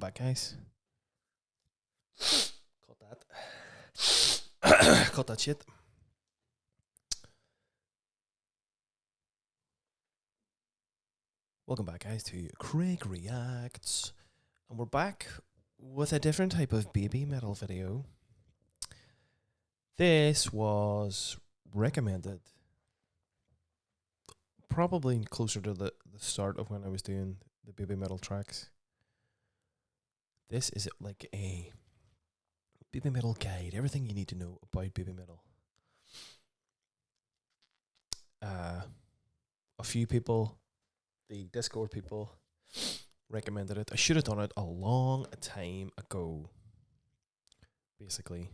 back, guys. Cut that. Cut that shit. Welcome back, guys, to Craig Reacts. And we're back with a different type of Babymetal video. This was recommended probably closer to the start of when I was doing the Babymetal tracks. This is like a Babymetal guide, everything you need to know about Babymetal. A few people, the Discord people, recommended it. I should have done it a long time ago. Basically,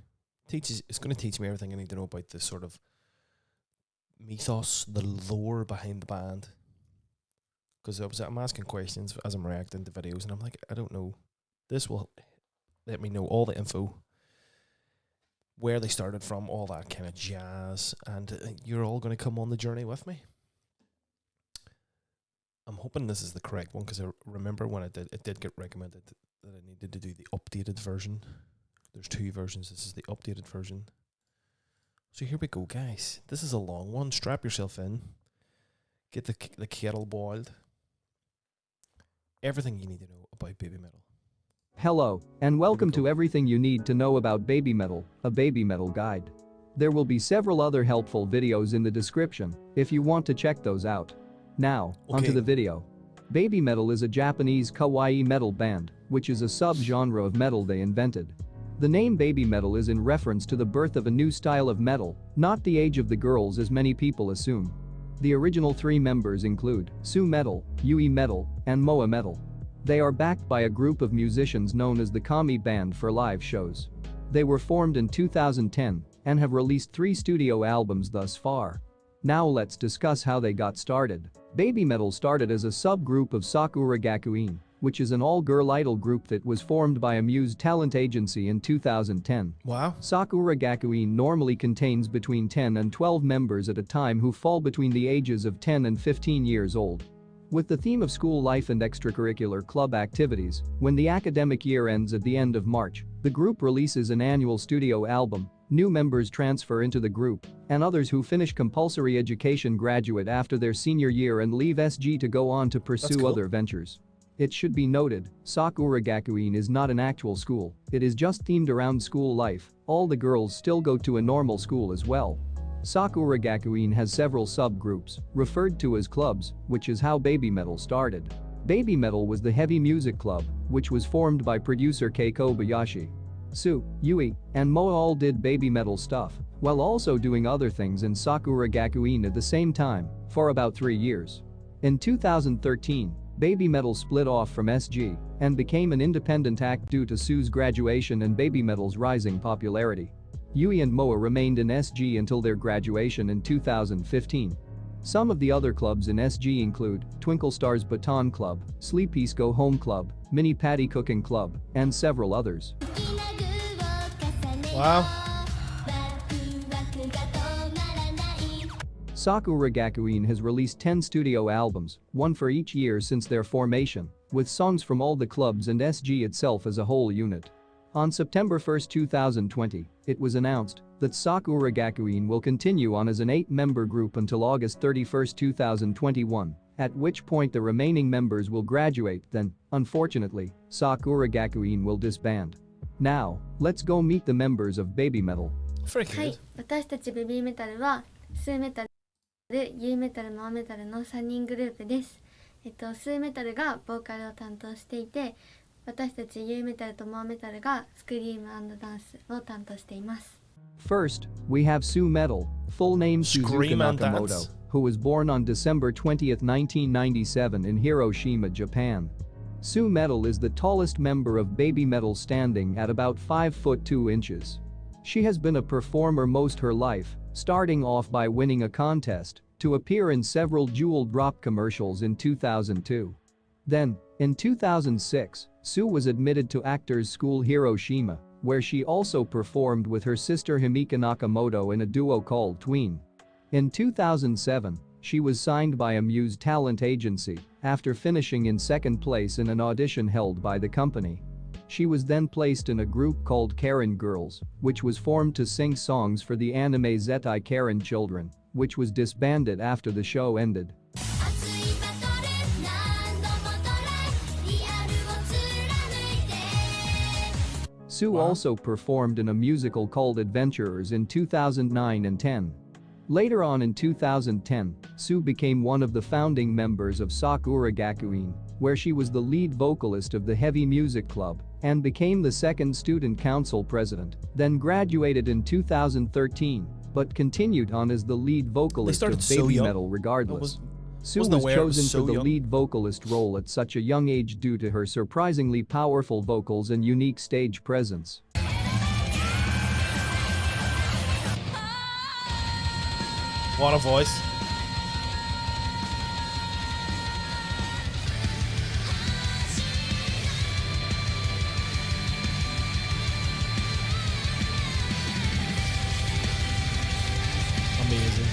it's going to teach me everything I need to know about the sort of mythos, the lore behind the band. Because I'm asking questions as I'm reacting to videos, and I'm like, I don't know. This will let me know all the info, where they started from, all that kind of jazz, and you're all going to come on the journey with me. I'm hoping this is the correct one, because I remember when it did get recommended that I needed to do the updated version. There's two versions. This is the updated version. So here we go, guys. This is a long one. Strap yourself in. Get the kettle boiled. Everything you need to know about Babymetal. Hello, and welcome to everything you need to know about Babymetal, a Babymetal guide. There will be several other helpful videos in the description if you want to check those out. Now, onto the video. Babymetal is a Japanese kawaii metal band, which is a sub-genre of metal they invented. The name Babymetal is in reference to the birth of a new style of metal, not the age of the girls as many people assume. The original three members include Sioux Metal, Sioux Metal, and Moa Metal. They are backed by a group of musicians known as the Kami Band for live shows. They were formed in 2010 and have released 3 studio albums thus far. Now let's discuss how they got started. Babymetal started as a subgroup of Sakura Gakuin, which is an all-girl idol group that was formed by a Muse talent agency in 2010. Wow. Sakura Gakuin normally contains between 10 and 12 members at a time who fall between the ages of 10 and 15 years old. With the theme of school life and extracurricular club activities, when the academic year ends at the end of March, the group releases an annual studio album. New members transfer into the group, and others who finish compulsory education graduate after their senior year and leave SG to go on to pursue other ventures. It should be noted, Sakura Gakuin is not an actual school, it is just themed around school life. All the girls still go to a normal school as well. Sakura Gakuin has several subgroups, referred to as clubs, which is how Babymetal started. Babymetal was the heavy music club, which was formed by producer Kei Kobayashi. Sue, Yui, and Moa all did Babymetal stuff, while also doing other things in Sakura Gakuin at the same time, for about 3 years. In 2013, Babymetal split off from SG and became an independent act due to Sue's graduation and Babymetal's rising popularity. Yui and Moa remained in SG until their graduation in 2015. Some of the other clubs in SG include Twinkle Stars Baton Club, Sleepy's Go Home Club, Mini Patty Cooking Club, and several others. Wow. Sakura Gakuin has released 10 studio albums, one for each year since their formation, with songs from all the clubs and SG itself as a whole unit. On September 1, 2020, it was announced that Sakura Gakuin will continue on as an 8-member group until August 31, 2021, at which point the remaining members will graduate. Then, unfortunately, Sakura Gakuin will disband. Now, let's go meet the members of Babymetal. はい、私たちベビーメタルはスーメタル、ユーメタル、モアメタルの3人グループです。スーメタルがボーカルを担当していて、私たちユーメタルとモアメタルがスクリーム&ダンスを担当しています。First, we have Sioux Metal, full name Suzuka Nakamoto, who was born on December 20, 1997 in Hiroshima, Japan. Sioux Metal is the tallest member of Babymetal, standing at about 5 foot 2 inches. She has been a performer most her life, starting off by winning a contest to appear in several Jewel Drop commercials in 2002. Then, in 2006, Sue was admitted to Actors School Hiroshima, where she also performed with her sister Himika Nakamoto in a duo called Tween. In 2007, she was signed by a Muse talent agency after finishing in second place in an audition held by the company. She was then placed in a group called Karen Girls, which was formed to sing songs for the anime Zetai Karen Children, which was disbanded after the show ended. Sioux also performed in a musical called Adventurers in 2009 and 10. Later on in 2010, Sioux became one of the founding members of Sakura Gakuin, where she was the lead vocalist of the Heavy Music Club and became the second student council president, then graduated in 2013, but continued on as the lead vocalist of Babymetal regardless. Sioux was chosen for the lead vocalist role at such a young age due to her surprisingly powerful vocals and unique stage presence. What a voice. Amazing.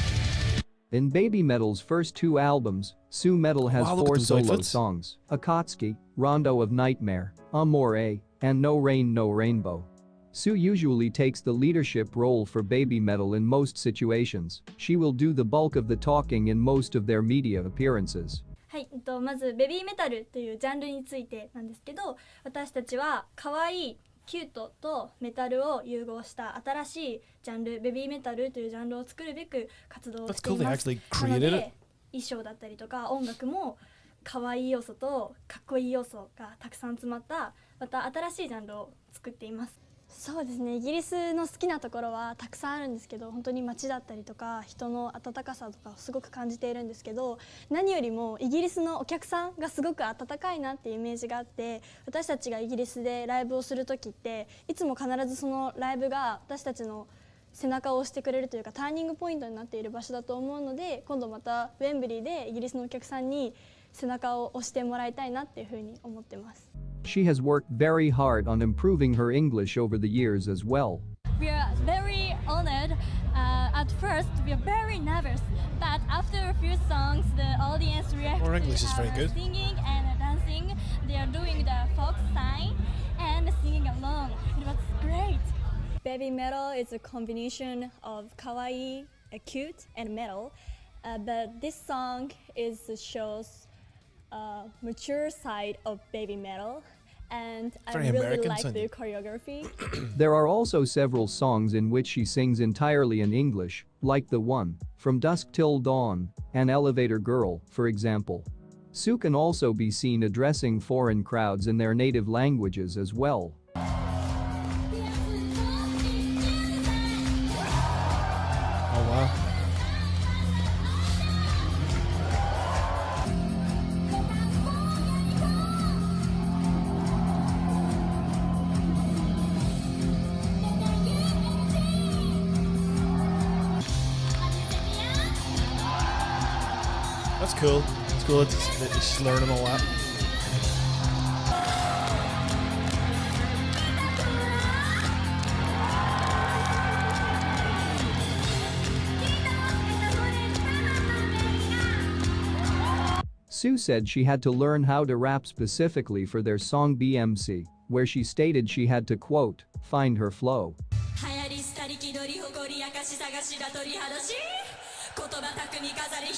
In Babymetal's first two albums, Sioux Metal has 4 solo songs: Akatsuki, Rondo of Nightmare, Amore, and No Rain No Rainbow. Sioux usually takes the leadership role for Babymetal in most situations. She will do the bulk of the talking in most of their media appearances. はい、まずベビーメタルというジャンルについてなんですけど、私たちは可愛いキュートとメタルを融合した新しいジャンル、ベビーメタルというジャンルを作るべく活動をしています。なので衣装だったりとか音楽も可愛い要素とかっこいい要素がたくさん詰まったまた新しいジャンルを作っています。そうですね、イギリスの好きなところはたくさんあるんですけど、本当に街だったりとか人の温かさとかをすごく感じているんですけど、何よりもイギリスのお客さんがすごく温かいなっていうイメージがあって、私たちがイギリスでライブをする時っていつも必ずそのライブが私たちの背中を押してくれるというかターニングポイントになっている場所だと思うので、今度またウェンブリーでイギリスのお客さんに背中を押してもらいたいなっていうふうに思ってます。She has worked very hard on improving her English over the years as well. We are very honored. At first, we are very nervous, but after a few songs, the audience reacted Our English is very good. Singing and dancing. They are doing the folk sign and singing along. It was great. Babymetal is a combination of kawaii, cute, and metal, but this song shows mature side of Babymetal. And I really like the choreography. There are also several songs in which she sings entirely in English, like the one, From Dusk Till Dawn, and Elevator Girl, for example. Sioux can also be seen addressing foreign crowds in their native languages as well. Oh wow. That's cool. It's cool that she's learning all that. Sioux said she had to learn how to rap specifically for their song BMC, where she stated she had to, quote, find her flow.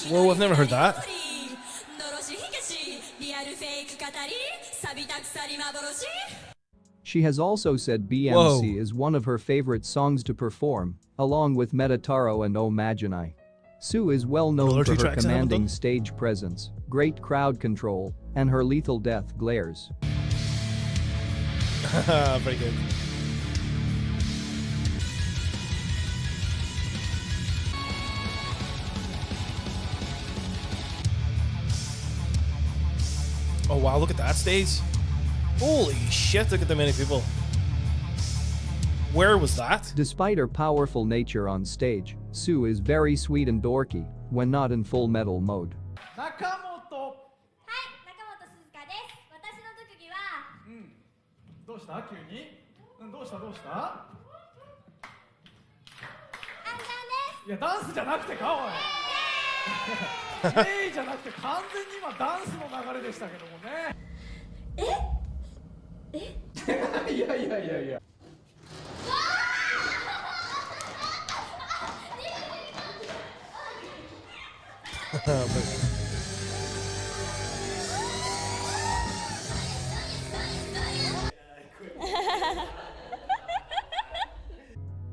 Whoa, I've never heard that. She has also said BMC is one of her favorite songs to perform, along with Metataro and O Maginai. Sioux is well known for her commanding stage presence, great crowd control, and her lethal death glares. Very good. Oh wow, look at that stage. Holy shit, look at the many people. Where was that? Despite her powerful nature on stage, Sioux is very sweet and dorky when not in full metal mode.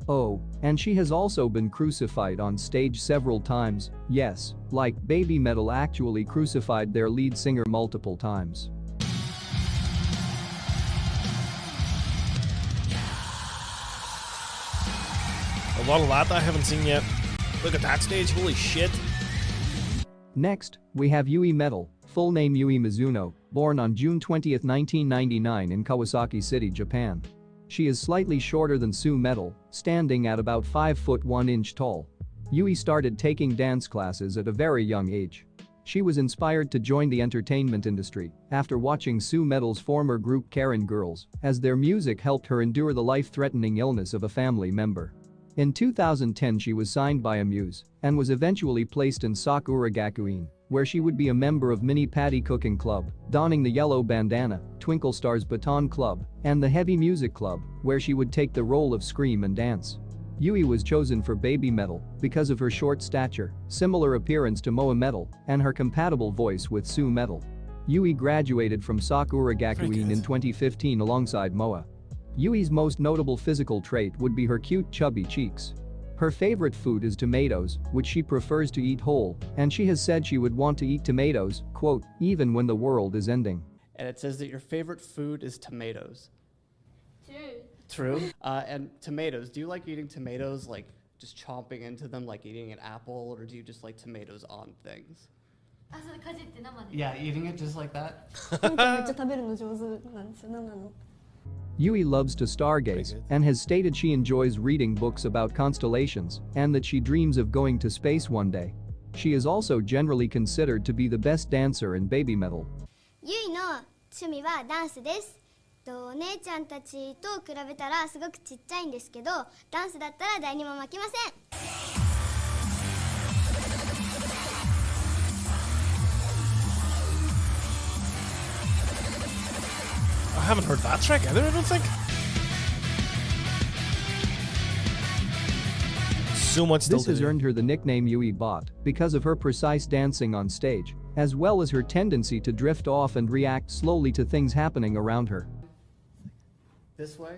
Oh, and she has also been crucified on stage several times, yes, like Babymetal actually crucified their lead singer multiple times. A lot of that I haven't seen yet. Look at that stage, holy shit. Next, we have Sioux Metal, full name Yui Mizuno, born on June 20, 1999 in Kawasaki City, Japan. She is slightly shorter than Sioux Metal, standing at about 5 foot 1 inch tall. Yui started taking dance classes at a very young age. She was inspired to join the entertainment industry after watching Sioux Metal's former group Karen Girls, as their music helped her endure the life-threatening illness of a family member. In 2010 she was signed by Amuse and was eventually placed in Sakura Gakuin, where she would be a member of Mini Patty Cooking Club, donning the yellow bandana, Twinkle Stars Baton Club, and the Heavy Music Club, where she would take the role of Scream and Dance. Yui was chosen for Babymetal because of her short stature, similar appearance to Moa Metal, and her compatible voice with Sioux Metal. Yui graduated from Sakura Gakuin in 2015 alongside Moa. Yui's most notable physical trait would be her cute chubby cheeks. Her favorite food is tomatoes, which she prefers to eat whole, and she has said she would want to eat tomatoes, quote, even when the world is ending. And it says that your favorite food is tomatoes. True. True. And tomatoes, do you like eating tomatoes, like just chomping into them like eating an apple, or do you just like tomatoes on things? あ、それかじって生で。 Yeah, eating it just like that? めっちゃ食べるの上手なんですよ。なんなの？ Yui loves to stargaze and has stated she enjoys reading books about constellations and that she dreams of going to space one day. She is also generally considered to be the best dancer in Babymetal. ゆいの趣味はダンスです。お姉ちゃんたちと比べたらすごくちっちゃいんですけど、ダンスだったら誰にも負けません。 I haven't heard that track either, I don't think. So much still This to has do. earned her the nickname Yui Bot because of her precise dancing on stage, as well as her tendency to drift off and react slowly to things happening around her. This way?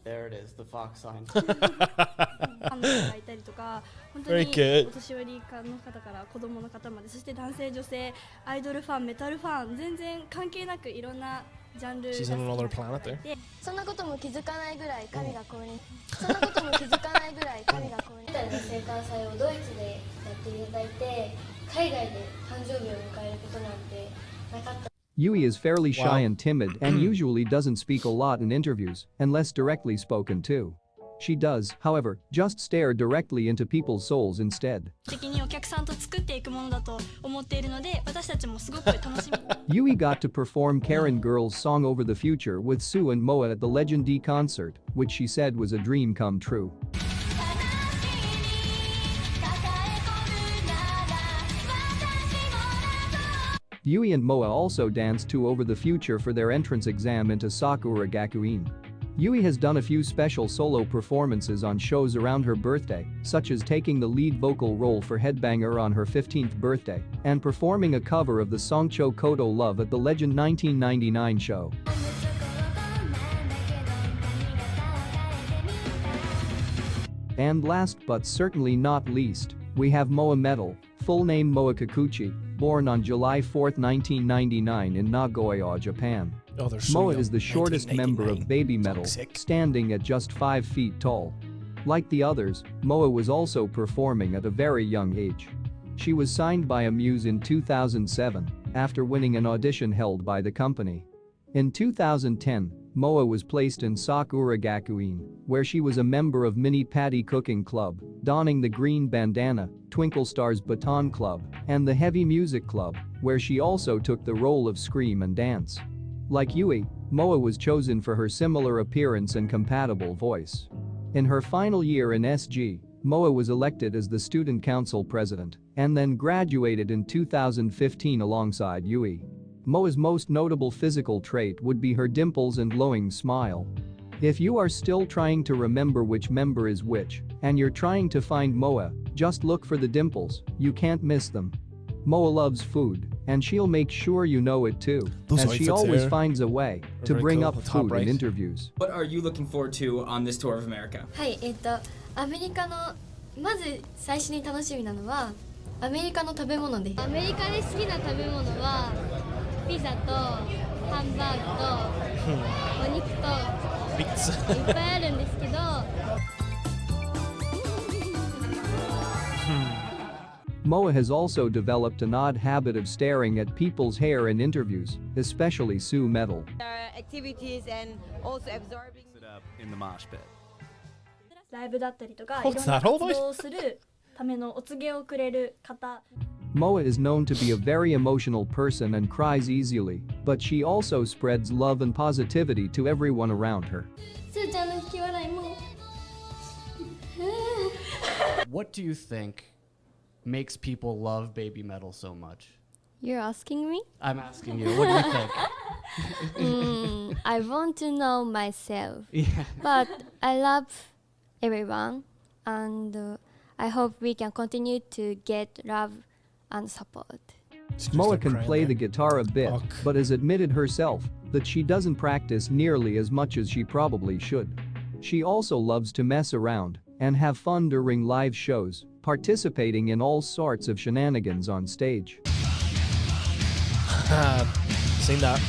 There it is, the fox sign. ファンの方がいたりとか、本当 Very に good. お年寄りの方から子供の方まで、そして男性女性、アイドルファン、メタルファン、全然関係なくいろんなジャンルが好 She's き on な another 方が planet い there. て、そんなことも気づかないぐらい神が降臨。そんなことも気づかないぐらい神が降臨。メタルの生誕祭をドイツでやっていただいて、海外で誕生日を迎えることなんてなかった。 Yui is fairly shy Wow. and timid and usually doesn't speak a lot in interviews unless directly spoken to. She does, however, just stare directly into people's souls instead. 的にお客さんと作っていくものだと思っているので、私たちもすごく楽しみ。 Yui got to perform Karen Girls' song Over the Future with Sue and Moa at the Legend D concert, which she said was a dream come true. Yui and Moa also danced to Over the Future for their entrance exam into Sakura Gakuin. Yui has done a few special solo performances on shows around her birthday, such as taking the lead vocal role for Headbanger on her 15th birthday and performing a cover of the song Cho Kodo Love at the Legend 1999 show. And last but certainly not least, we have Moa Metal, full name Moa Kikuchi, born on July 4, 1999 in Nagoya, Japan. Oh, they're so Moa young. is the shortest member of 1999. Babymetal, Toxic. standing at just 5 feet tall. Like the others, Moa was also performing at a very young age. She was signed by Amuse in 2007 after winning an audition held by the company. In 2010, Moa was placed in Sakura Gakuin, where she was a member of Mini Patty Cooking Club, donning the green bandana, Twinkle Stars Baton Club, and the Heavy Music Club, where she also took the role of Scream and Dance. Like Yui, Moa was chosen for her similar appearance and compatible voice. In her final year in SG, Moa was elected as the student council president and then graduated in 2015 alongside Yui. Moa's most notable physical trait would be her dimples and glowing smile. If you are still trying to remember which member is which, and you're trying to find Moa, just look for the dimples, you can't miss them. Moa loves food, and she'll make sure you know it too, Those as she outfits always there finds a way to very bring cool. up The top food right. in interviews. What are you looking forward to on this tour of America? はい、アメリカのまず最初に楽しみなのはアメリカの食べ物です。アメリカで好きな食べ物はピザとハンバーグとお肉と Beats. いっぱいあるんですけど Moa has also developed an odd habit of staring at people's hair in interviews, especially Sioux Metal. Activities and also absorbing it up in the mosh pit. ライブだったりとか What's いろんな that all 活動をするためのお告げをくれる方 Moa is known to be a very emotional person and cries easily, but she also spreads love and positivity to everyone around her. すーちゃんの引き笑いも What do you think makes people love Babymetal so much? You're asking me? I'm asking you. What do you think? I want to know myself, Yeah. but I love everyone, and I hope we can continue to get love and support. Moa can play the guitar a bit, Fuck. but has admitted herself that she doesn't practice nearly as much as she probably should. She also loves to mess around and have fun during live shows, participating in all sorts of shenanigans on stage. Seen that.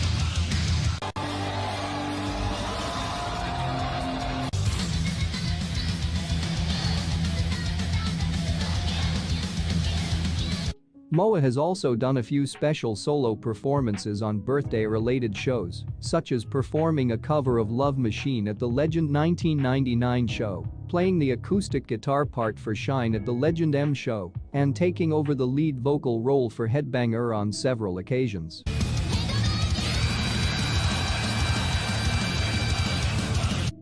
Moa has also done a few special solo performances on birthday-related shows, such as performing a cover of Love Machine at the Legend 1999 show, playing the acoustic guitar part for Shine at the Legend M show, and taking over the lead vocal role for Headbanger on several occasions.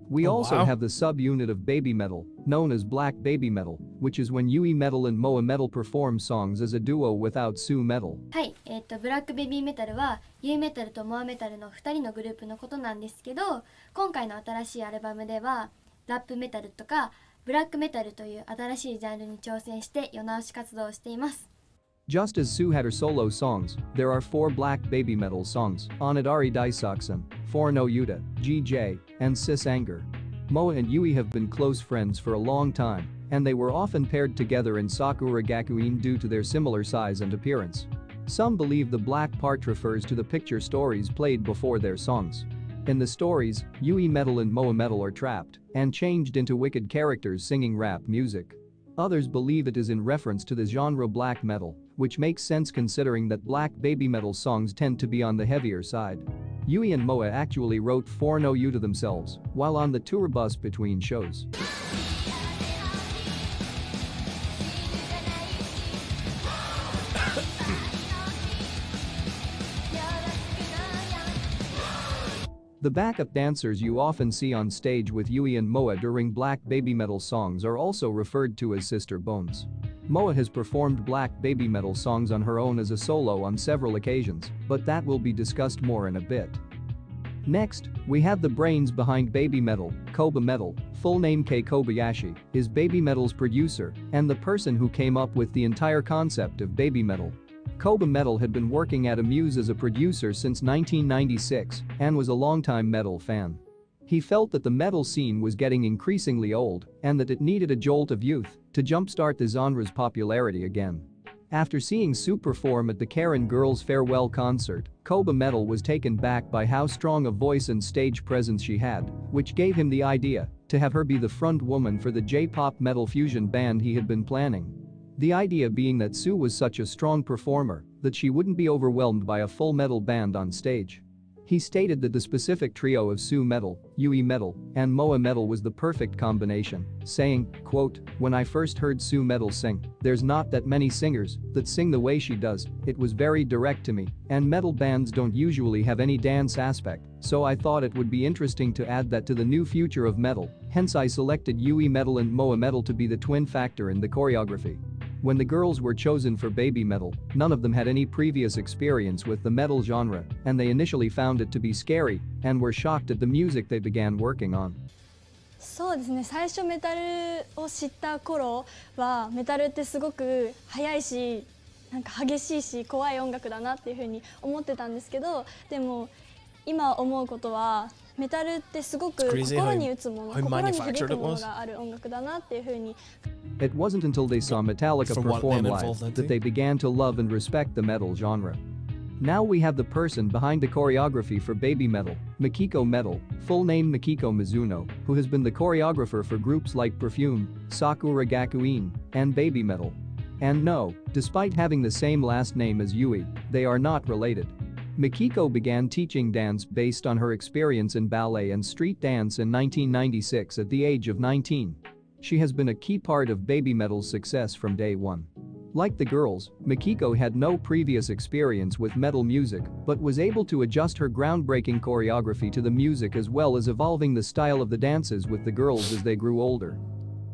We also wow. have the subunit of Babymetal, known as Black Babymetal, which is when Sioux Metal and Moa Metal perform songs as a duo without Sioux Metal. はい、ブラックベビーメタルはユーメタルとモアメタルの2人のグループのことなんですけど、今回の新しいアルバムではラップメタルとかブラックメタルという新しいジャンルに挑戦して世直し活動をしています。 Just as Sue had her solo songs, there are 4 Black Babymetal songs: Onidari Daisaksen, Forno Yuta, GJ, and Sis Anger. Moa and Yui have been close friends for a long time, and they were often paired together in Sakura Gakuin due to their similar size and appearance. Some believe the black part refers to the picture stories played before their songs. In the stories, Sioux Metal and Moa Metal are trapped and changed into wicked characters singing rap music. Others believe it is in reference to the genre black metal, which makes sense considering that Black Babymetal songs tend to be on the heavier side. Yui and Moa actually wrote Forno Yuta themselves while on the tour bus between shows. The backup dancers you often see on stage with Yui and Moa during Black Babymetal songs are also referred to as sister bones. Moa has performed Black Babymetal songs on her own as a solo on several occasions, but that will be discussed more in a bit. Next, we have the brains behind Babymetal. Koba Metal, full name Kei Kobayashi, is Babymetal's producer and the person who came up with the entire concept of Babymetal. Koba Metal had been working at Amuse as a producer since 1996 and was a longtime metal fan. He felt that the metal scene was getting increasingly old and that it needed a jolt of youth to jumpstart the genre's popularity again. After seeing Sue perform at the Karen Girls' farewell concert, Koba Metal was taken back by how strong a voice and stage presence she had, which gave him the idea to have her be the front woman for the J-pop metal fusion band he had been planning. The idea being that Sue was such a strong performer that she wouldn't be overwhelmed by a full metal band on stage. He stated that the specific trio of Sioux Metal, Sioux Metal, and Moa Metal was the perfect combination, saying, quote, "When I first heard Sioux Metal sing, there's not that many singers that sing the way she does, it was very direct to me, and metal bands don't usually have any dance aspect, so I thought it would be interesting to add that to the new future of metal, hence I selected Sioux Metal and Moa Metal to be the twin factor in the choreography." When the girls were chosen for Babymetal, none of them had any previous experience with the metal genre, and they initially found it to be scary and were shocked at the music they began working on. そうですね、最初メタルを知った頃はメタルってすごく速いしなんか激しいし怖い音楽だなっていうふうに思ってたんですけど、でも今思うことはメタルってすごく心に打つもの、心に響くものがある音楽だなっていうふうに。It wasn't until they saw Metallica perform live that they began to love and respect the metal genre. Now we have the person behind the choreography for Babymetal, Mikiko Metal, full name Mikiko Mizuno, who has been the choreographer for groups like Perfume, Sakura Gakuin, and Babymetal. And no, despite having the same last name as Yui, they are not related. Mikiko began teaching dance based on her experience in ballet and street dance in 1996 at the age of 19. She has been a key part of Babymetal's success from day one. Like the girls, Mikiko had no previous experience with metal music but was able to adjust her groundbreaking choreography to the music as well as evolving the style of the dances with the girls as they grew older.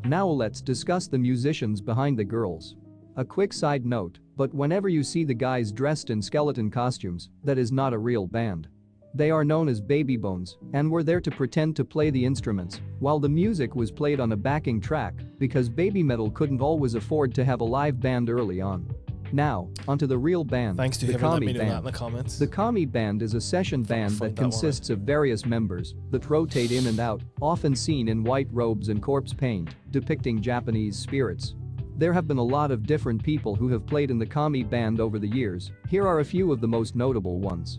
Now let's discuss the musicians behind the girls. A quick side note, but whenever you see the guys dressed in skeleton costumes, that is not a real band. They are known as baby bones and were there to pretend to play the instruments while the music was played on a backing track because Babymetal couldn't always afford to have a live band early on. Now, onto the real band, Thanks to the whoever let Kami me know that in band. the comments. The Kami band is a session band that consists of various members that rotate in and out, often seen in white robes and corpse paint, depicting Japanese spirits. There have been a lot of different people who have played in the Kami band over the years. Here are a few of the most notable ones.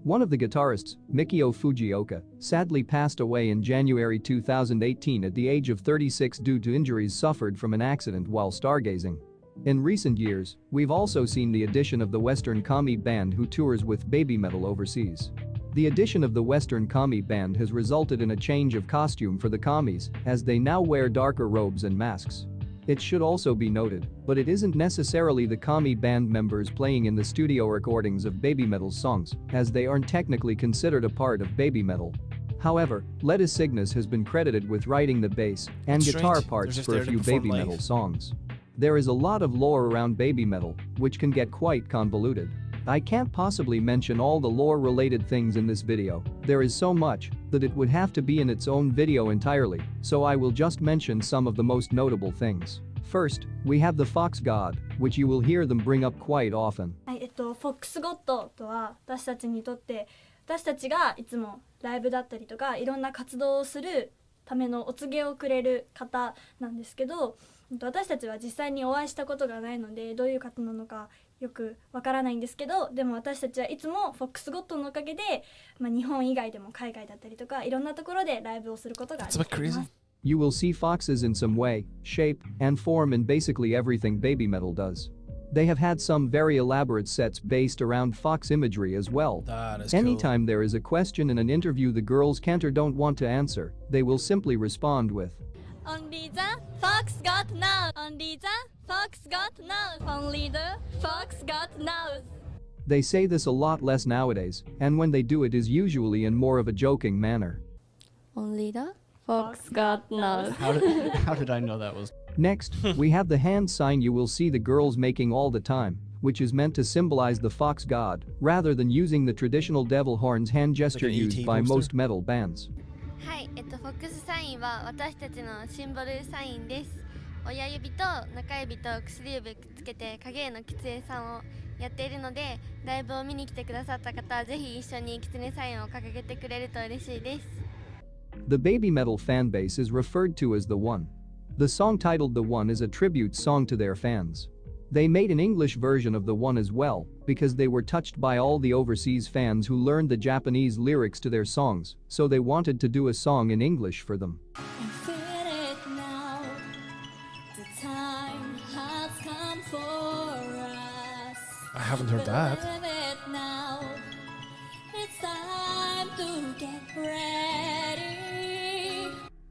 One of the guitarists, Mikio Fujioka, sadly passed away in January 2018 at the age of 36 due to injuries suffered from an accident while stargazing. In recent years, we've also seen the addition of the Western Kami band who tours with Babymetal overseas. The addition of the Western Kami band has resulted in a change of costume for the Kamis, as they now wear darker robes and masks. It should also be noted, but it isn't necessarily the Kami band members playing in the studio recordings of Babymetal's songs, as they aren't technically considered a part of Babymetal. However, Lettuce Cygnus has been credited with writing the bass and guitar parts for a few Babymetal songs. There is a lot of lore around Babymetal, which can get quite convoluted. I can't possibly mention all the lore-related things in this video, there is so much that it would have to be in its own video entirely, so I will just mention some of the most notable things. First, we have the Fox God, which you will hear them bring up quite often. はい、フォックスゴッドとは私たちにとって私たちがいつもライブだったりとかいろんな活動をするためのお告げをくれる方なんですけど、私たちは実際にお会いしたことがないのでどういう方なのかよくわからないんですけど、でも私たちはいつもフォックスゴッドのおかげで、日本以外でも海外だったりとかいろんなところでライブをすることができます。You will see foxes in some way, shape, and form in basically everything Babymetal does. They have had some very elaborate sets based around fox imagery as well. Anytime there is a question in an interview the girls can't or don't want to answer, they will simply respond with Only the fox got nose. Only the fox got nose. Only the fox got nose. They say this a lot less nowadays, and when they do it is usually in more of a joking manner. Only the fox got nose. How did I know that was? Next, we have the hand sign you will see the girls making all the time, which is meant to symbolize the fox god, rather than using the traditional devil horns hand gesture used by most metal bands. はい、フォックスサインは私たちのシンボルサインです。親指と中指と薬指くっつけて影絵の狐さんをやっているので、ライブを見に来てくださった方はぜひ一緒に狐サインを掲げてくれると嬉しいです。The Babymetal fanbase is referred to as The One. The song titled The One is a tribute song to their fans. They made an English version of The One as well, because they were touched by all the overseas fans who learned the Japanese lyrics to their songs, so they wanted to do a song in English for them. I haven't heard that. time to get ready.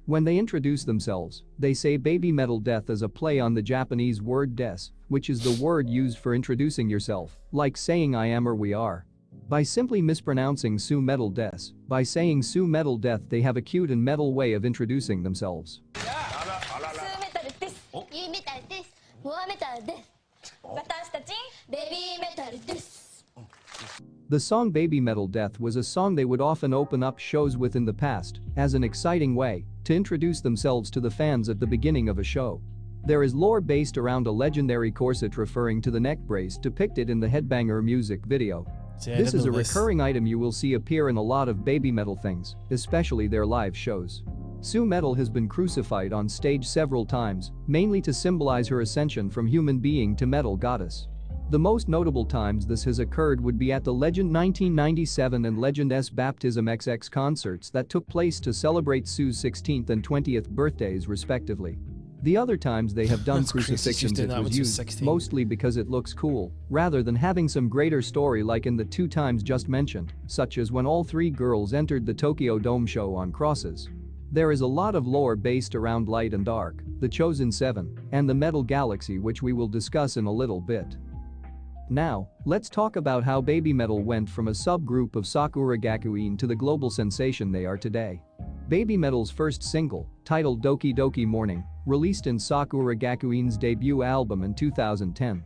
When they introduce themselves, they say Babymetal Death as a play on the Japanese word des, which is the word used for introducing yourself, like saying I am or we are. By simply mispronouncing Sioux Metal Death, by saying Sioux Metal Death, they have a cute and metal way of introducing themselves. スーメタルです。ユーメタルです。モアメタルです。私たちベビーメタルです。 The song Babymetal Death was a song they would often open up shows with in the past, as an exciting way to introduce themselves to the fans at the beginning of a show. There is lore based around a legendary corset referring to the neck brace depicted in the Headbanger music video. This is a recurring item you will see appear in a lot of Babymetal things, especially their live shows. Sioux Metal has been crucified on stage several times, mainly to symbolize her ascension from human being to metal goddess. The most notable times this has occurred would be at the Legend 1997 and Legend S Baptism XX concerts that took place to celebrate Sioux's 16th and 20th birthdays respectively. The other times they have done crucifixions it was used mostly because it looks cool, rather than having some greater story like in the 2 times just mentioned, such as when all 3 girls entered the Tokyo Dome show on crosses. There is a lot of lore based around Light and Dark, the Chosen 7, and the Metal Galaxy which we will discuss in a little bit. Now, let's talk about how Babymetal went from a subgroup of Sakura Gakuin to the global sensation they are today. Babymetal's first single, titled Doki Doki Morning, released in Sakura Gakuin's debut album in 2010.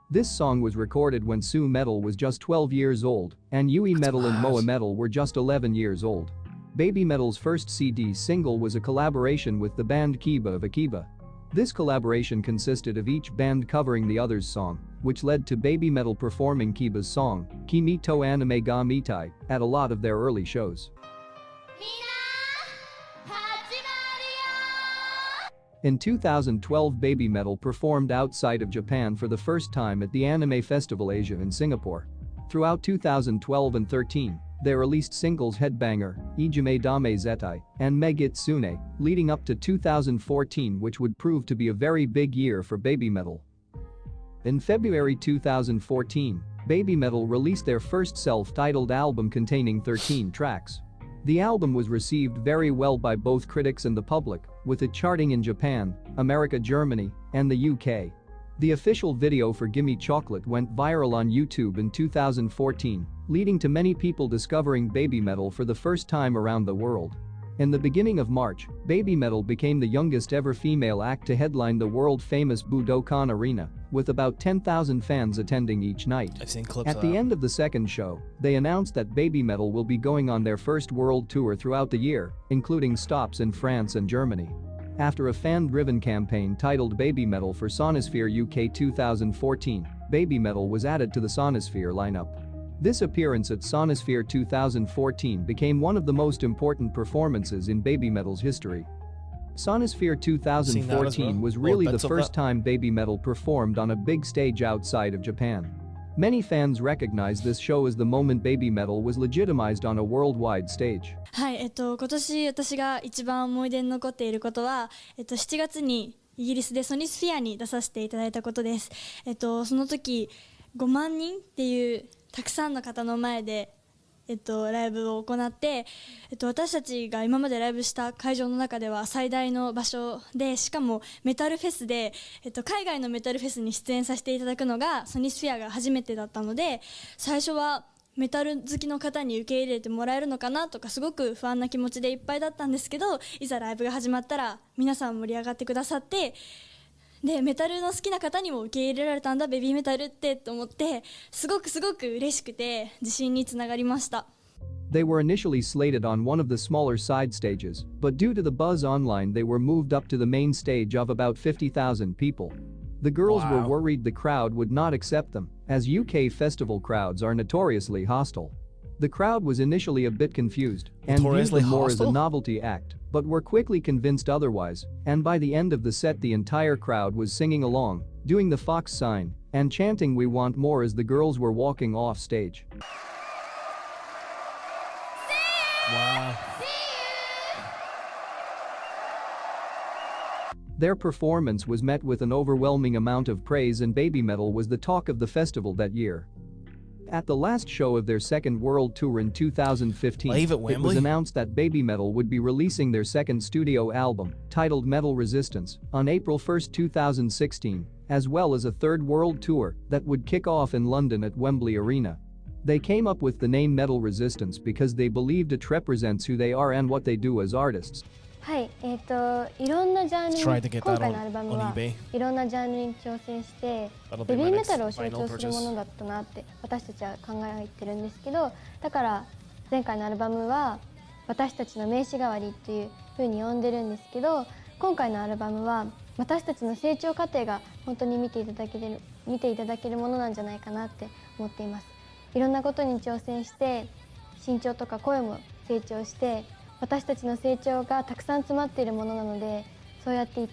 This song was recorded when Sioux Metal was just 12 years old, and Yui Metal and Moa Metal were just 11 years old. Babymetal's first CD single was a collaboration with the band Kiba of Akiba. This collaboration consisted of each band covering the other's song, which led to Babymetal performing Kiba's song, Kimi to Anime ga Mitai, at a lot of their early shows. In 2012, Babymetal performed outside of Japan for the first time at the Anime Festival Asia in Singapore. Throughout 2012 and 13, they released singles Headbanger, Ijime Dame Zetai, and Megitsune, leading up to 2014 which would prove to be a very big year for Babymetal. In February 2014, Babymetal released their first self-titled album containing 13 tracks. The album was received very well by both critics and the public, with it charting in Japan, America, Germany, and the UK. The official video for Gimme Chocolate went viral on YouTube in 2014, leading to many people discovering Babymetal for the first time around the world. In the beginning of March, Babymetal became the youngest ever female act to headline the world-famous Budokan Arena, with about 10,000 fans attending each night. I've seen clips At the end of the second show, they announced that Babymetal will be going on their first world tour throughout the year, including stops in France and Germany. After a fan-driven campaign titled Babymetal for Sonosphere UK 2014, Babymetal was added to the Sonosphere lineup. This appearance at Sonosphere 2014 became one of the most important performances in Babymetal's history. Sonosphere 2014 was really the first time Babymetal performed on a big stage outside of Japan. Many fans recognize this show as the moment Babymetal was legitimized on a worldwide stage. はい、今年私が一番思い出に残っていることは、7月にイギリスでソニスフィアに出させていただいたことです。その時5万人っていうたくさんの方の前で、ライブを行って、私たちが今までライブした会場の中では最大の場所で、しかもメタルフェスで、海外のメタルフェスに出演させていただくのがソニスフィアが初めてだったので、最初はメタル好きの方に受け入れてもらえるのかなとかすごく不安な気持ちでいっぱいだったんですけど、いざライブが始まったら皆さん盛り上がってくださって、でメタルの好きな方にも受け入れられたんだベビーメタルってと思って、すごく嬉しくて自信につながりました。They were initially slated on one of the smaller side stages, but due to the buzz online they were moved up to the main stage of about 50,000 people. The girls were worried the crowd would not accept them, as UK festival crowds are notoriously hostile. The crowd was initially a bit confused and viewed them more as a novelty act, but were quickly convinced otherwise, and by the end of the set the entire crowd was singing along, doing the fox sign, and chanting "We want more" as the girls were walking off stage. Wow. Their performance was met with an overwhelming amount of praise and Babymetal was the talk of the festival that year. At the last show of their second world tour in 2015, Live at it was Wembley? announced that Babymetal would be releasing their second studio album, titled Metal Resistance, on April 1, 2016, as well as a third world tour that would kick off in London at Wembley Arena. They came up with the name Metal Resistance because they believed it represents who they are and what they do as artists. はい、いろんなジャンル Let's に try to get 今 that 回 on, のアルバム on は eBay. いろんなジャンルに挑戦して That'll ベ be ビ my ーメタルを next 象徴 vinyl するも purchase. のだったなって私たちは考えてるんですけど、だから前回のアルバムは私たちの名刺代わりっていう風に呼んでるんですけど、今回のアルバムは私たちの成長過程が本当に見ていただけるものなんじゃないかなって思っています。いろんなことに挑戦して身長とか声も成長して私たちの成長がたくさん詰まっているものなので、そうやって言っ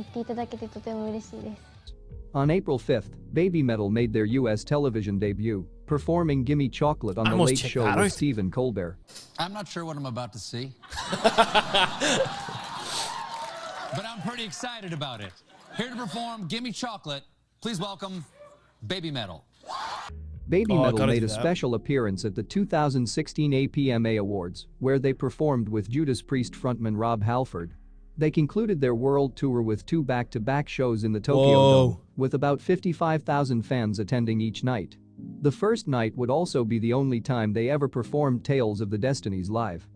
ていただけてとても嬉しいです。On April 5th, Babymetal made their US television debut, performing Gimme Chocolate on I The must Late check Show that with out. Stephen Colbert. I'm not sure what I'm about to see. But I'm pretty excited about it. Here to perform Gimme Chocolate, please welcome Babymetal. Babymetal gotta made do a that. special appearance at the 2016 APMA Awards, where they performed with Judas Priest frontman Rob Halford. They concluded their world tour with two back-to-back shows in the Tokyo Whoa. Dome, with about 55,000 fans attending each night. The first night would also be the only time they ever performed Tales of the Destinies live.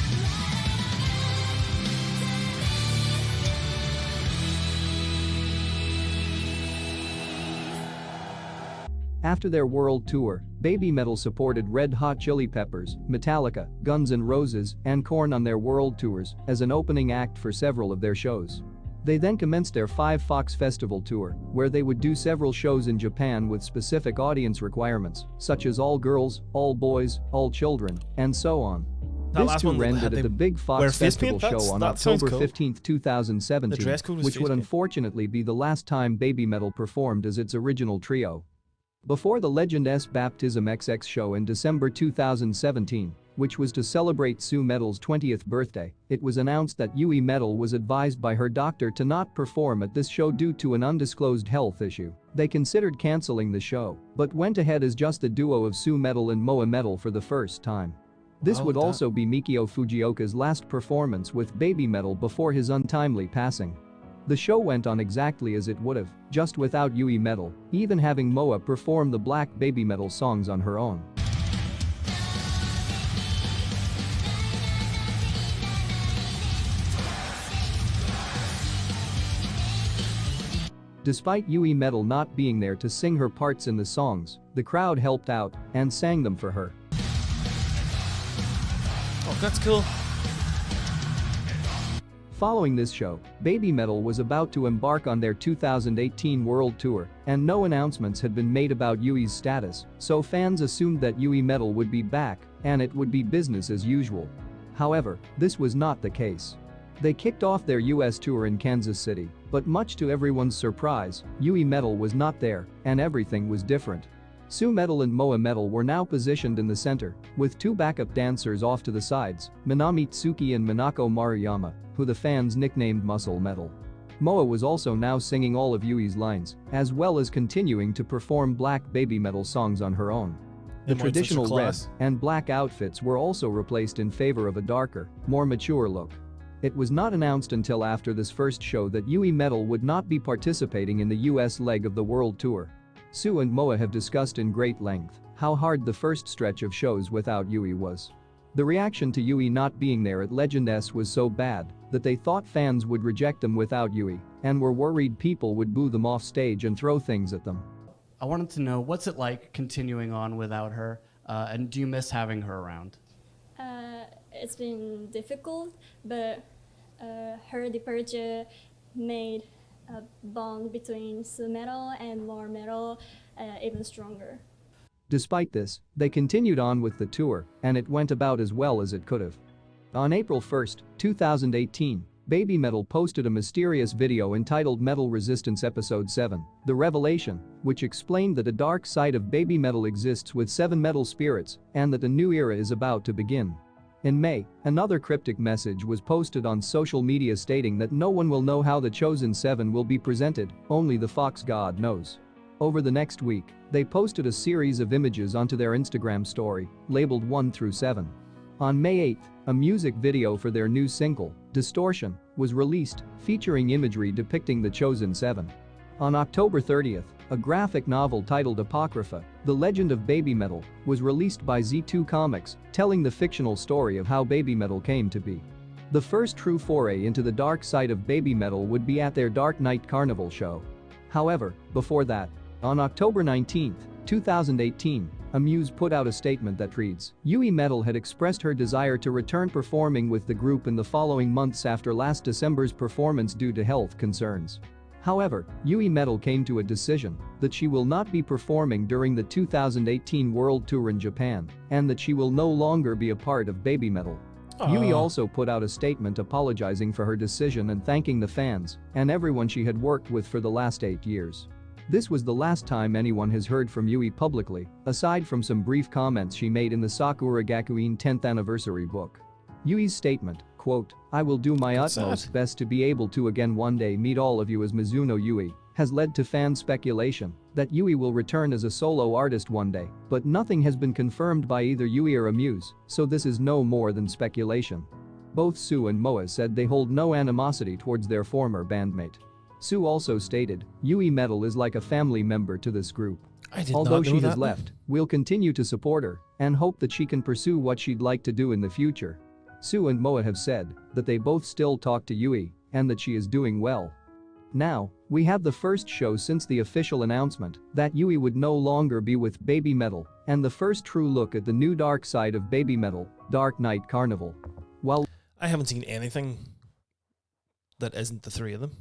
After their world tour, Babymetal supported Red Hot Chili Peppers, Metallica, Guns N' Roses, and Korn on their world tours as an opening act for several of their shows. They then commenced their 5 Fox Festival tour, where they would do several shows in Japan with specific audience requirements, such as all girls, all boys, all children, and so on. That This last one tour had ended at the the Big wear Fox face paint? Festival show on That sounds October cool. 15, 2017, The dress code was which face would paint. unfortunately be the last time Babymetal performed as its original trio. Before the Legend S Baptism XX show in December 2017, which was to celebrate Sioux Metal's 20th birthday, it was announced that Sioux Metal was advised by her doctor to not perform at this show due to an undisclosed health issue. They considered cancelling the show, but went ahead as just a duo of Sioux Metal and Moa Metal for the first time. This Wow, would that- also be Mikio Fujioka's last performance with Babymetal before his untimely passing. The show went on exactly as it would have, just without Sioux Metal, even having Moa perform the Black Babymetal songs on her own. Despite Sioux Metal not being there to sing her parts in the songs, the crowd helped out and sang them for her. Oh, that's cool. Following this show, Babymetal was about to embark on their 2018 world tour, and no announcements had been made about Yui's status, so fans assumed that Sioux Metal would be back and it would be business as usual. However, this was not the case. They kicked off their US tour in Kansas City, but much to everyone's surprise, Sioux Metal was not there, and everything was different. Sioux Metal and Moa Metal were now positioned in the center, with 2 backup dancers off to the sides, Minami Tsuki and Minako Maruyama, who the fans nicknamed Muscle Metal. Moa was also now singing all of Yui's lines, as well as continuing to perform Black Babymetal songs on her own. The Them weren't such a traditional red class. and black outfits were also replaced in favor of a darker, more mature look. It was not announced until after this first show that Sioux Metal would not be participating in the US leg of the world tour. Sue and Moa have discussed in great length how hard the first stretch of shows without Yui was. The reaction to Yui not being there at Legend S was so bad that they thought fans would reject them without Yui and were worried people would boo them off stage and throw things at them. I wanted to know, what's it like continuing on without her, and do you miss having her around? It's been difficult, but her departure made a bond between Sioux Metal and Moa Metal even stronger. Despite this, they continued on with the tour, and it went about as well as it could have. On April 1, 2018, Babymetal posted a mysterious video entitled Metal Resistance Episode 7, The Revelation, which explained that a dark side of Babymetal exists with 7 metal spirits and that a new era is about to begin. In May, another cryptic message was posted on social media stating that no one will know how the Chosen 7 will be presented, only the Fox God knows. Over the next week, they posted a series of images onto their Instagram story, labeled 1 through 7. On May 8, a music video for their new single, Distortion, was released, featuring imagery depicting the Chosen Seven. On October 30th, a graphic novel titled Apocrypha, The Legend of Babymetal, was released by Z2 Comics, telling the fictional story of how Babymetal came to be. The first true foray into the dark side of Babymetal would be at their Dark Night Carnival show. However, before that, on October 19, 2018, Muse put out a statement that reads, Sioux Metal had expressed her desire to return performing with the group in the following months after last December's performance due to health concerns. However, Sioux Metal came to a decision that she will not be performing during the 2018 World Tour in Japan, and that she will no longer be a part of Babymetal. Yui also put out a statement apologizing for her decision and thanking the fans and everyone she had worked with for the last 8 years. This was the last time anyone has heard from Yui publicly, aside from some brief comments she made in the Sakura Gakuin 10th anniversary book. Yui's statement, quote, I will do my utmost best to be able to again one day meet all of you as Mizuno Yui, has led to fan speculation that Yui will return as a solo artist one day, but nothing has been confirmed by either Yui or Muse, so this is no more than speculation. Both Sue and Moa said they hold no animosity towards their former bandmate. Sue also stated, Sioux Metal is like a family member to this group. Although she has left, we'll continue to support her and hope that she can pursue what she'd like to do in the future. Sue and Moa have said that they both still talk to Yui and that she is doing well. Now, we have the first show since the official announcement that Yui would no longer be with Babymetal and the first true look at the new dark side of Babymetal, Dark Night Carnival. While I haven't seen anything that isn't the three of them.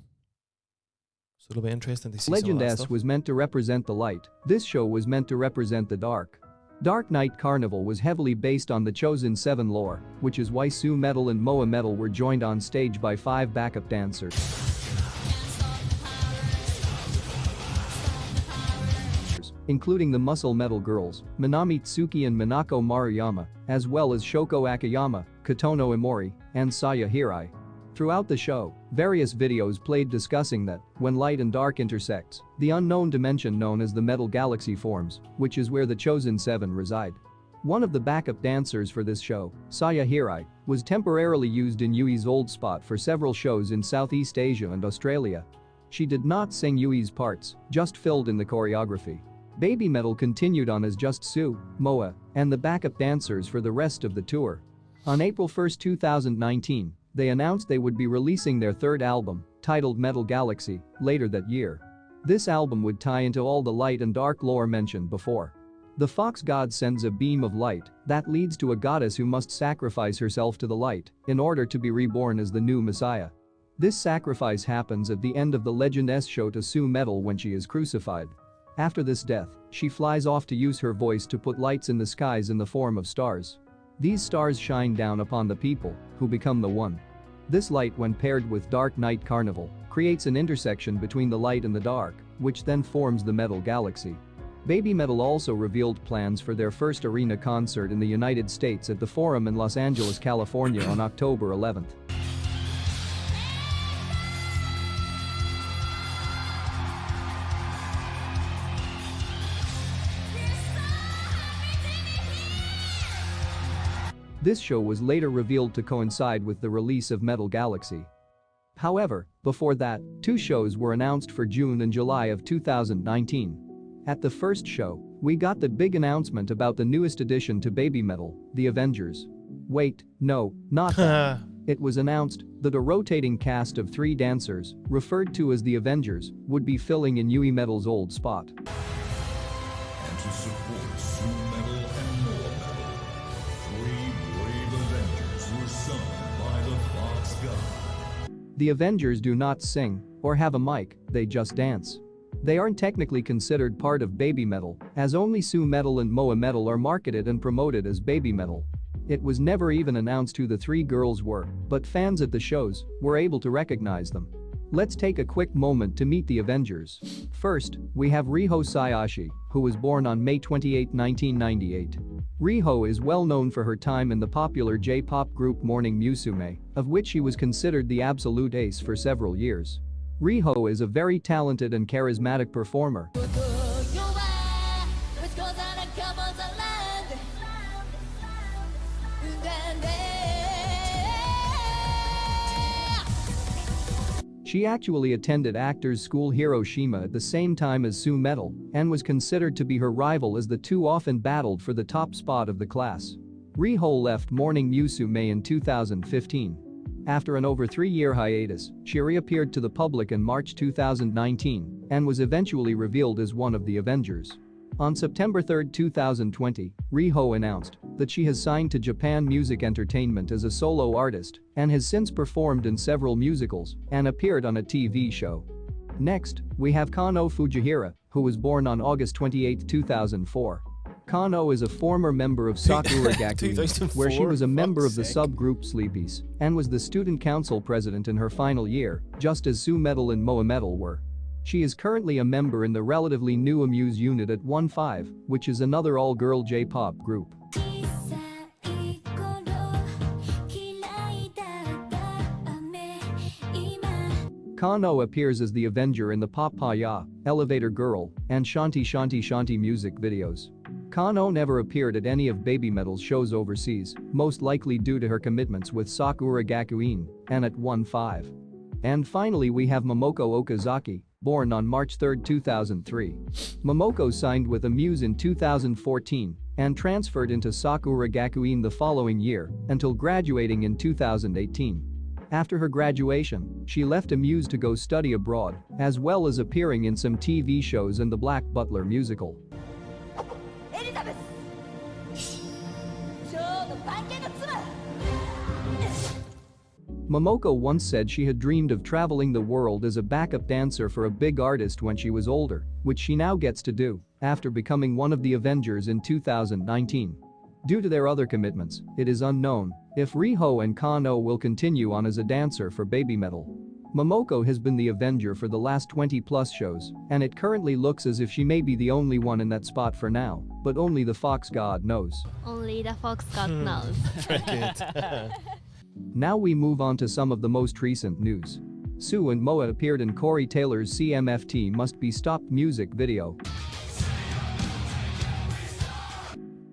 So it'll be interesting to see Legend some of that S stuff. was meant to represent the light, this show was meant to represent the dark. Dark Night Carnival was heavily based on the Chosen Seven lore, which is why Sioux Metal and Moa Metal were joined on stage by 5 backup dancers, including the Muscle Metal Girls, Minami Tsuki and Minako Maruyama, as well as Shoko Akiyama, Kotono Imori, and Saya Hirai. Throughout the show, various videos played discussing that, when light and dark intersects, the unknown dimension known as the Metal Galaxy forms, which is where the Chosen Seven reside. One of the backup dancers for this show, Saya Hirai, was temporarily used in Yui's old spot for several shows in Southeast Asia and Australia. She did not sing Yui's parts, just filled in the choreography. Babymetal continued on as just Sue, Moa, and the backup dancers for the rest of the tour. On April 1, 2019, they announced they would be releasing their third album, titled Metal Galaxy, later that year. This album would tie into all the light and dark lore mentioned before. The fox god sends a beam of light that leads to a goddess who must sacrifice herself to the light in order to be reborn as the new Messiah. This sacrifice happens at the end of the Legend S show to Sioux Metal when she is crucified. After this death, she flies off to use her voice to put lights in the skies in the form of stars. These stars shine down upon the people, who become the One. This light, when paired with Dark Night Carnival, creates an intersection between the light and the dark, which then forms the Metal Galaxy. Babymetal also revealed plans for their first arena concert in the United States at the Forum in Los Angeles, California on October 11th. This show was later revealed to coincide with the release of Metal Galaxy. However, before that, 2 shows were announced for June and July of 2019. At the first show, we got the big announcement about the newest addition to Babymetal, the Avengers. Wait, no, not that. It was announced that a rotating cast of 3 dancers, referred to as the Avengers, would be filling in Sioux Metal's old spot. And to support Sioux Metal and Moa Metal, 3 brave Avengers were summoned by the Fox God. The Avengers do not sing or have a mic, they just dance. They aren't technically considered part of Babymetal, as only Sioux Metal and Moa Metal are marketed and promoted as Babymetal. It was never even announced who the 3 girls were, but fans at the shows were able to recognize them. Let's take a quick moment to meet the Avengers. First, we have Rijo Sayashi, who was born on May 28, 1998. Rijo is well known for her time in the popular J-pop group Morning Musume, of which she was considered the absolute ace for several years. Rijo is a very talented and charismatic performer. She actually attended Actors School Hiroshima at the same time as Sioux Metal and was considered to be her rival as the two often battled for the top spot of the class. Rijo left Morning Musume in 2015. After an over 3-year hiatus, she reappeared to the public in March 2019 and was eventually revealed as one of the Avengers. On September 3, 2020, Rijo announced that she has signed to Japan Music Entertainment as a solo artist and has since performed in several musicals and appeared on a TV show. Next, we have Kano Fujihira, who was born on August 28, 2004. Kano is a former member of Sakura Gakuin, where she was a member of the subgroup Sleepies and was the student council president in her final year, just as Sioux Metal and Metal were. She is currently a member in the relatively new Amuse unit at 1-5, which is another all-girl J-pop group. Kano appears as the Avenger in the Papaya, Elevator Girl, and Shanti Shanti Shanti music videos. Kano never appeared at any of Babymetal's shows overseas, most likely due to her commitments with Sakura Gakuin and at 1-5. And finally we have Momoko Okazaki, born on March 3, 2003. Momoko signed with Amuse in 2014 and transferred into Sakura Gakuin the following year until graduating in 2018. After her graduation, she left Amuse to go study abroad, as well as appearing in some TV shows and the Black Butler musical. Momoko once said she had dreamed of traveling the world as a backup dancer for a big artist when she was older, which she now gets to do after becoming one of the Avengers in 2019. Due to their other commitments, it is unknown if Rijo and Kano will continue on as a dancer for Babymetal. Momoko has been the Avenger for the last 20+ shows, and it currently looks as if she may be the only one in that spot for now, but only the Fox God knows. Only the Fox God knows. Very good. Now we move on to some of the most recent news. Sue and Moa appeared in Corey Taylor's CMFT Must Be Stopped music video.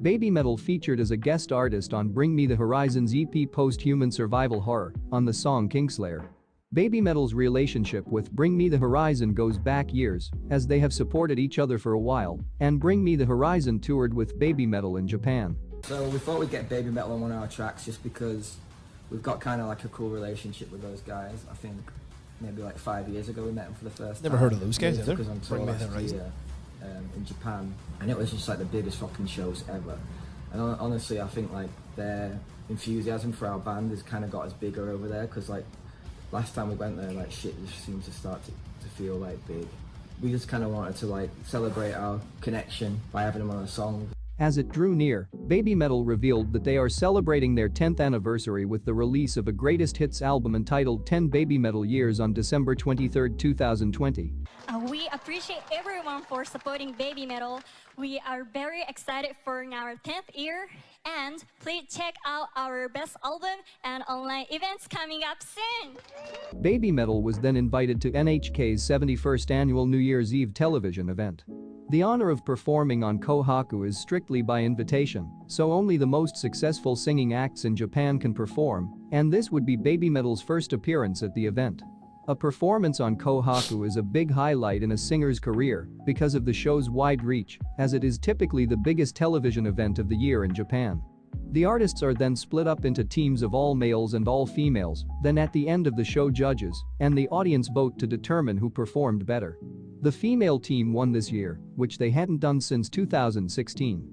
Babymetal featured as a guest artist on Bring Me the Horizon's EP Post-Human Survival Horror on the song Kingslayer. Babymetal's relationship with Bring Me the Horizon goes back years, as they have supported each other for a while, and Bring Me the Horizon toured with Babymetal in Japan. So we thought we'd get Babymetal on one of our tracks just because we've got kind of like a cool relationship with those guys. I think maybe like 5 years ago we met them for the first time. Never heard of those guys either. Because on tour last year in Japan, and it was just like the biggest fucking shows ever. And honestly, I think like their enthusiasm for our band has kind of got us bigger over there, because like last time we went there, like shit just seemed to start to feel like big. We just kind of wanted to like celebrate our connection by having them on a song. As it drew near, Babymetal revealed that they are celebrating their 10th anniversary with the release of a greatest hits album entitled 10 Babymetal Years on December 23, 2020. We appreciate everyone for supporting Babymetal. We are very excited for our 10th year, and please check out our best album and online events coming up soon. Babymetal was then invited to NHK's 71st annual New Year's Eve television event. The honor of performing on Kohaku is strictly by invitation, so only the most successful singing acts in Japan can perform, and this would be Babymetal's first appearance at the event. A performance on Kohaku is a big highlight in a singer's career because of the show's wide reach, as it is typically the biggest television event of the year in Japan. The artists are then split up into teams of all males and all females, then at the end of the show judges and the audience vote to determine who performed better. The female team won this year, which they hadn't done since 2016.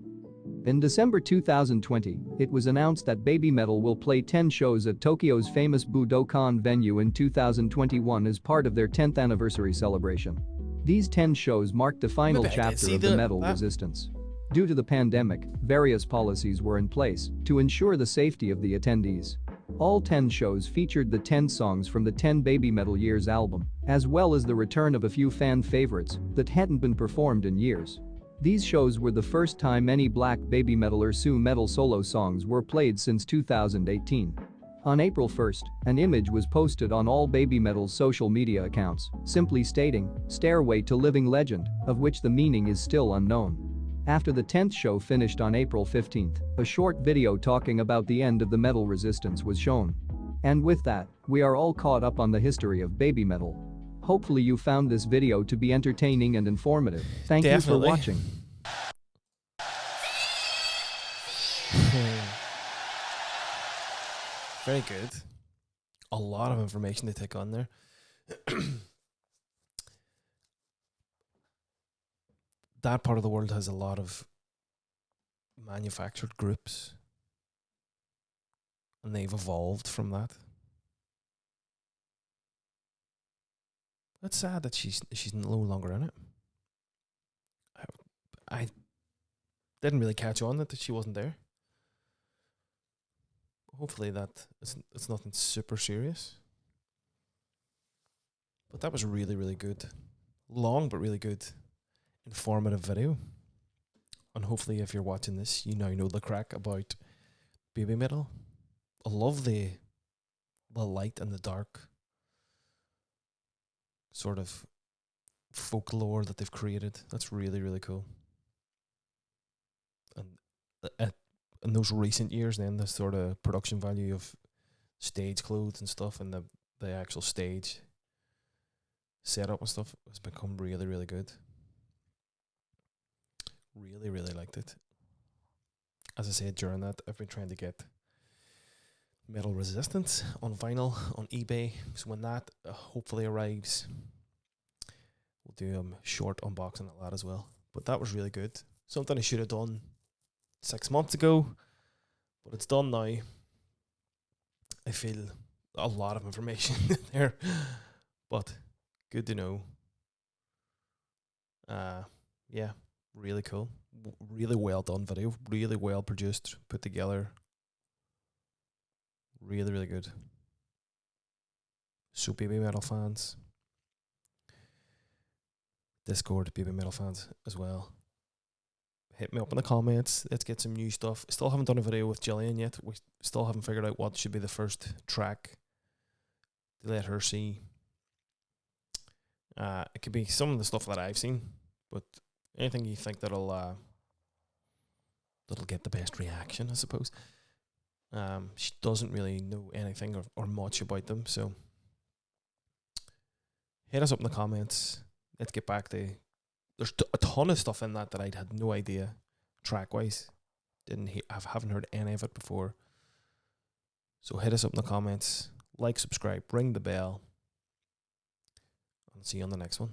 In December 2020, it was announced that Babymetal will play 10 shows at Tokyo's famous Budokan venue in 2021 as part of their 10th anniversary celebration. These 10 shows marked the final chapter of the metal resistance. Due to the pandemic, various policies were in place to ensure the safety of the attendees. All 10 shows featured the 10 songs from the 10 Babymetal Years album, as well as the return of a few fan favorites that hadn't been performed in years. These shows were the first time any Black Babymetal or Sioux Metal solo songs were played since 2018. On April 1st, an image was posted on all Babymetal's social media accounts, simply stating, "Stairway to Living Legend," of which the meaning is still unknown. After the 10th show finished on April 15th, a short video talking about the end of the metal resistance was shown. And with that, We are all caught up on the history of Babymetal. Hopefully you found this video to be entertaining and informative. Thank you for Definitely. watching. Very good. A lot of information to take on there. That part of the world has a lot of manufactured groups, and they've evolved from that. It's sad that she's no longer in it. I didn't really catch on that she wasn't there. Hopefully that it's nothing super serious. But that was really, really good. Long but really good, informative video. And hopefully if you're watching this, you now know the crack about Babymetal. I love the light and the dark sort of folklore that they've created. That's really, really cool. And in those recent years, then the sort of production value of stage clothes and stuff, and the actual stage setup and stuff has become really, really good. Really, really liked it. As I said during that, I've been trying to get Metal Resistance on vinyl on eBay. So when that hopefully arrives, we'll do a short unboxing of that as well. But that was really good. Something I should have done 6 months ago, but it's done now. I feel a lot of information there, but good to know. Yeah, really cool. Really well done video. Really well produced, put together. Really, really good. So Babymetal fans, Discord Babymetal fans as well, hit me up in the comments. Let's get some new stuff. Still haven't done a video with Jillian yet. We still haven't figured out what should be the first track to let her see. It could be some of the stuff that I've seen, but anything you think that'll get the best reaction, I suppose. She doesn't really know anything or much about them, so hit us up in the comments. Let's get back to. There's a ton of stuff in that I had no idea, track wise. Haven't heard any of it before. So hit us up in the comments, like, subscribe, ring the bell, and see you on the next one.